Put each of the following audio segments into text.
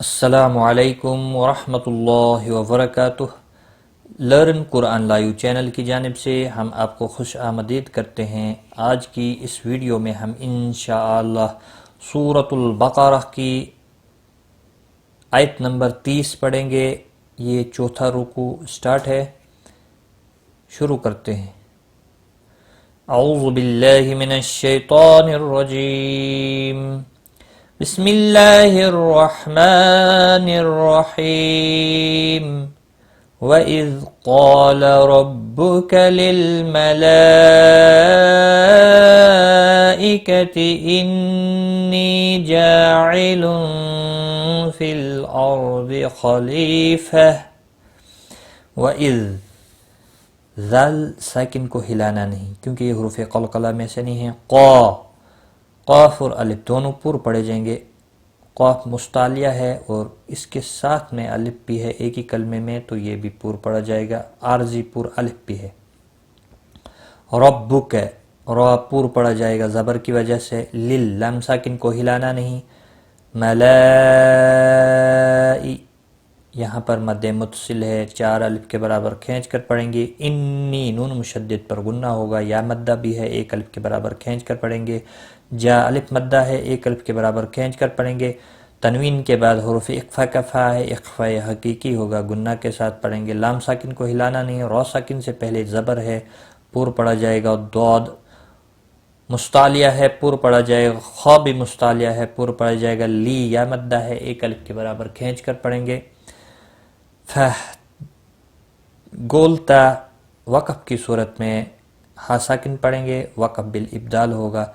السلام علیکم ورحمۃ اللہ وبرکاتہ۔ لرن قرآن لائیو چینل کی جانب سے ہم آپ کو خوش آمدید کرتے ہیں۔ آج کی اس ویڈیو میں ہم انشاءاللہ سورۃ البقرہ کی آیت نمبر 30 پڑھیں گے۔ یہ چوتھا رکوع سٹارٹ ہے، شروع کرتے ہیں۔ اعوذ باللہ من الشیطان الرجیم، بسم اللہ الرحمن الرحیم۔ وَإِذْ قَالَ رَبُّكَ لِلْمَلَائِكَةِ إِنِّي جَاعِلٌ فِي الْأَرْضِ خَلِيفَةً۔ وَإِذْ، ذال ساکن کو ہلانا نہیں کیونکہ یہ حروف قلقلہ میں سے نہیں ہیں۔ قاف اور الف دونوں پور پڑے جائیں گے۔ قاف مستعلیہ ہے اور اس کے ساتھ میں الف بھی ہے ایک ہی کلمے میں، تو یہ بھی پور پڑا جائے گا، عارضی پور الف بھی ہے۔ ربک، را پور پڑا جائے گا زبر کی وجہ سے۔ لل، لام ساکن کو ہلانا نہیں۔ ملائی، یہاں پر مد متصل ہے، 4 الف کے برابر کھینچ کر پڑھیں گے۔ انی، نون مشدد پر غنہ ہوگا، یا مدہ بھی ہے، 1 الف کے برابر کھینچ کر پڑھیں گے۔ جا الف مدہ ہے، 1 الف کے برابر کھینچ کر پڑھیں گے۔ تنوین کے بعد حروف اقفا کا فا ہے، اقفا حقیقی ہوگا، گنہ کے ساتھ پڑھیں گے۔ لام ساکن کو ہلانا نہیں، را ساکن سے پہلے زبر ہے، پور پڑا جائے گا۔ ضاد مستعلیہ ہے، پور پڑا جائے گا۔ خا بھی مستعلیہ ہے، پور پڑا جائے گا۔ لی، یا مدہ ہے، 1 الف کے برابر کھینچ کر پڑھیں گے۔ گولتا، وقف کی صورت میں ہا ساکن پڑھیں گے، وقف بالابدال ہوگا،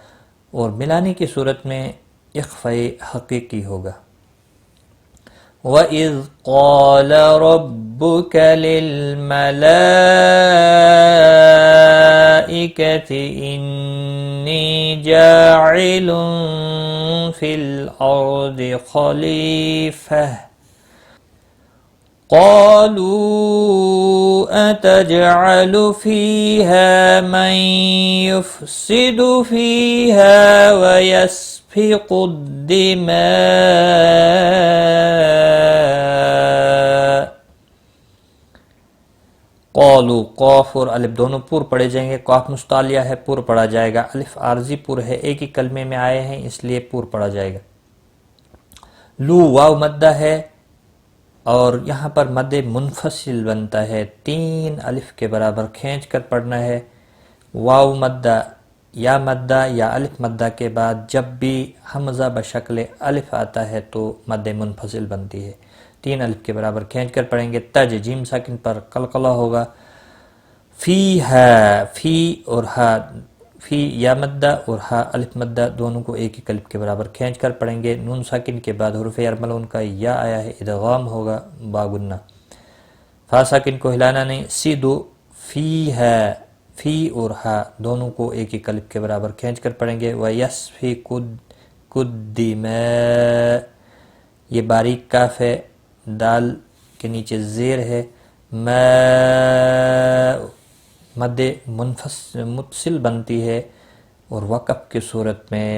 اور ملانے کی صورت میں اخفاء حقیقی ہوگا۔ وَإِذْ قَالَ رَبُّكَ لِلْمَلَائِكَةِ إِنِّي جَاعِلٌ فِي الْأَرْضِ خَلِيفَةً قالوا أتجعل فيها من يفسد فيها ويسفك الدماء۔ قالوا، قاف اور الف دونوں پور پڑے جائیں گے۔ قاف مستعلیہ ہے، پور پڑا جائے گا۔ الف عارضی پور ہے، ایک ہی کلمے میں آئے ہیں اس لیے پور پڑا جائے گا۔ لو، واو مدہ ہے اور یہاں پر مد منفصل بنتا ہے، 3 الف کے برابر کھینچ کر پڑھنا ہے۔ واو مدہ یا مدہ یا الف مدہ کے بعد جب بھی حمزہ بشکل الف آتا ہے تو مد منفصل بنتی ہے، 3 الف کے برابر کھینچ کر پڑھیں گے۔ تج، جیم ساکن پر قلقلہ ہوگا۔ فی ہے، فی اور ہا، فی یا مدہ اور ہا الف مدہ دونوں کو ایک ہی الف کے برابر کھینچ کر پڑھیں گے۔ نون ساکن کے بعد حروف ارملون کا یا آیا ہے، ادغام ہوگا باگنہ۔ فا ساکن کو ہلانا نہیں۔ سیدو، فی ہے، فی اور ہا دونوں کو ایک ہی الف کے برابر کھینچ کر پڑھیں گے۔ وَيَسْفِكُ الدِّمَاءَ، یہ باریک کاف ہے، دال کے نیچے زیر ہے۔ مد متصل بنتی ہے اور وقف کی صورت میں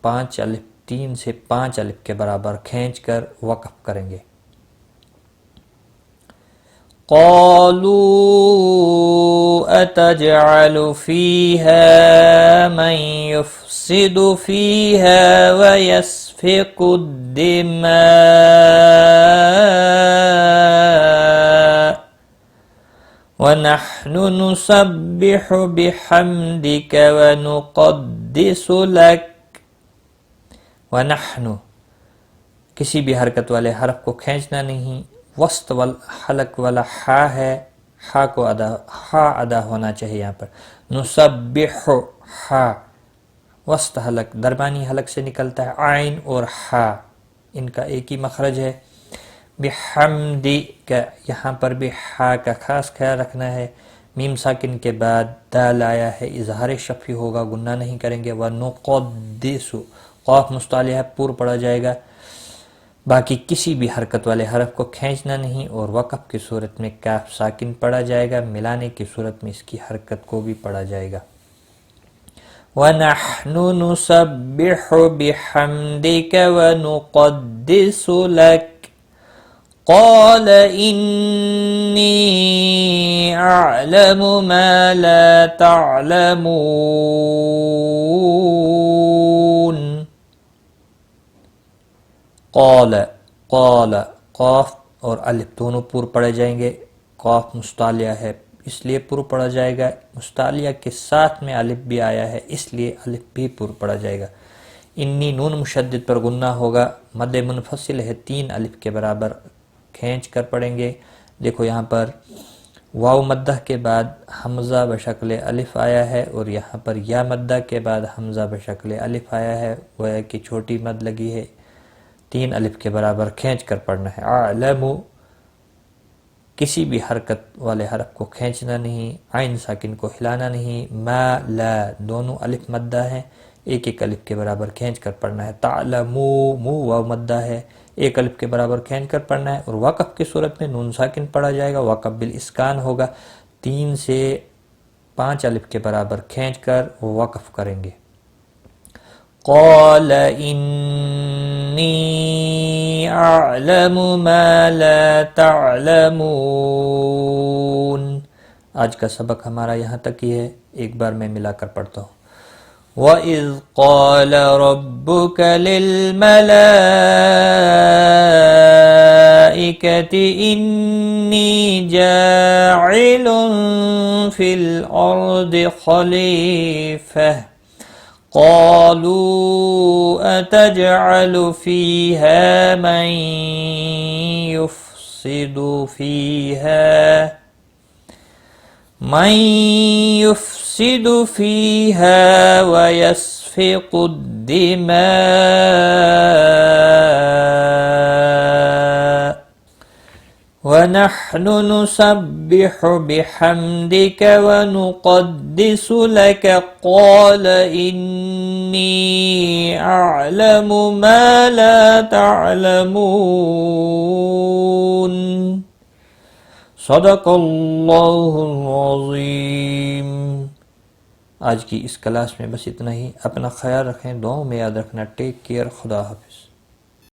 5 الف، 3 سے 5 الف کے برابر کھینچ کر وقف کریں گے۔ قالوا أتجعل فيها من يفسد فيها ويسفك الدماء ونحن نسبح بحمدك ونقدس لك۔ ونحن، کسی بھی حرکت والے حرف کو کھینچنا نہیں۔ وسط حلق والا حا ہے، حا ادا ہونا چاہیے یہاں پر۔ نسبح، حا وسط حلق درمیانی حلق سے نکلتا ہے۔ عین اور حا ان کا ایک ہی مخرج ہے۔ بحمدک، یہاں پر بھی حا کا خاص خیال رکھنا ہے۔ میم ساکن کے بعد دال آیا ہے، اظہار شفی ہوگا، گنہ نہیں کریں گے۔ ونقدس، قاف مستعلیہ پور پڑا جائے گا۔ باقی کسی بھی حرکت والے حرف کو کھینچنا نہیں، اور وقف کی صورت میں کاف ساکن پڑھا جائے گا، ملانے کی صورت میں اس کی حرکت کو بھی پڑھا جائے گا۔ وَنَحْنُ نُسَبِّحُ بِحَمْدِكَ وَنُقَدِّسُ لَكَ قَالَ إِنِّي أَعْلَمُ مَا لَا تَعْلَمُونَ قال قال قاف اور الف دونوں پور پڑے جائیں گے. قاف مستعلیہ ہے اس لیے پور پڑا جائے گا. مستعلیہ کے ساتھ میں الف بھی آیا ہے اس لیے الف بھی پور پڑا جائے گا. انی نون مشدد پر غنہ ہوگا. مد منفصل ہے 3 الف کے برابر کھینچ کر پڑھیں گے. دیکھو یہاں پر واو مدہ کے بعد حمزہ بشکل الف آیا ہے اور یہاں پر یا مدہ کے بعد حمزہ بشکل الف آیا ہے. وہ ہے کہ چھوٹی مد لگی ہے 3 الف کے برابر کھینچ کر پڑھنا ہے. اعلم کسی بھی حرکت والے حرف کو کھینچنا نہیں. عین ساکن کو ہلانا نہیں. ما لا دونوں الف مدہ ہیں ایک ایک الف کے برابر کھینچ کر پڑھنا ہے. تعلمو مو واو مدہ ہے ایک الف کے برابر کھینچ کر پڑھنا ہے. اور وقف کی صورت میں نون ساکن پڑھا جائے گا. وقف بالاسکان ہوگا 3 سے 5 الف کے برابر کھینچ کر وقف کریں گے. قال انی اعلم ما لا تعلمون. آج کا سبق ہمارا یہاں تک ہی ہے. ایک بار میں ملا کر پڑھتا ہوں. وَإِذْ قَالَ رَبُّكَ لِلْمَلَائِكَةِ إِنِّي جَاعِلٌ فِي الْأَرْضِ خَلِيفَةً قالوا أتجعل فيها من يفسد فيها ويسفك الدماء ونحن نسبح بحمدك ونقدس لك قال إني أعلم ما لا تعلمون. صدق اللہ العظیم. آج کی اس کلاس میں بس اتنا ہی. اپنا خیال رکھیں. دعاؤں میں یاد رکھنا. Take care. خدا حافظ.